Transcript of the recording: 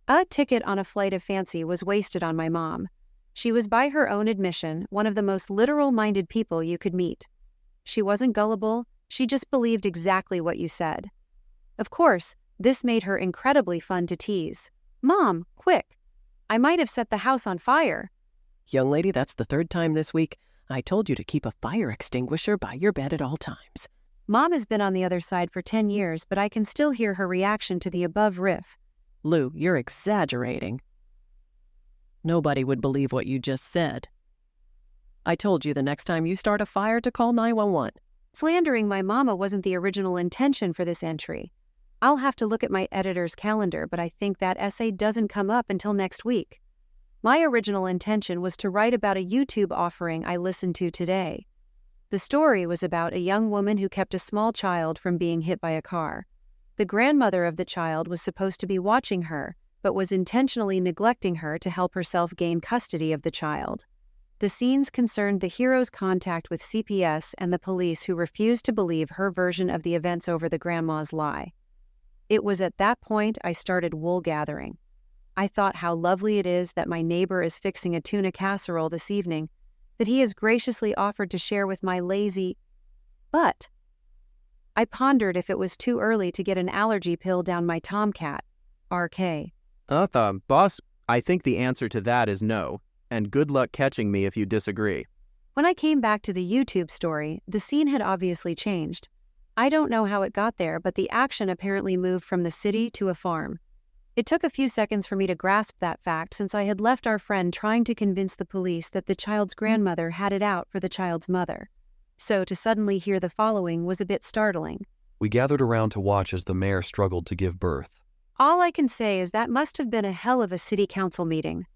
A ticket on a flight of fancy was wasted on my mom. She was, by her own admission, one of the most literal-minded people you could meet. She wasn't gullible, she just believed exactly what you said. Of course, this made her incredibly fun to tease. "Mom, quick! I might have set the house on fire." Young lady, that's the third time this week. I told you to keep a fire extinguisher by your bed at all times. Mom has been on the other side for 10 years, but I can still hear her reaction to the above riff. Lou, you're exaggerating. Nobody would believe what you just said. I told you the next time you start a fire to call 911. Slandering my mama wasn't the original intention for this entry. I'll have to look at my editor's calendar, but I think that essay doesn't come up until next week. My original intention was to write about a YouTube offering I listened to today. The story was about a young woman who kept a small child from being hit by a car. The grandmother of the child was supposed to be watching her, but was intentionally neglecting her to help herself gain custody of the child. The scenes concerned the hero's contact with CPS and the police, who refused to believe her version of the events over the grandma's lie. It was at that point I started wool gathering. I thought how lovely it is that my neighbor is fixing a tuna casserole this evening, that he has graciously offered to share with my lazy... But I pondered if it was too early to get an allergy pill down my tomcat, RK. Boss, I think the answer to that is no, and good luck catching me if you disagree. When I came back to the YouTube story, the scene had obviously changed. I don't know how it got there, but the action apparently moved from the city to a farm. It took a few seconds for me to grasp that fact, since I had left our friend trying to convince the police that the child's grandmother had it out for the child's mother. So to suddenly hear the following was a bit startling. We gathered around to watch as the mare struggled to give birth. All I can say is that must have been a hell of a city council meeting.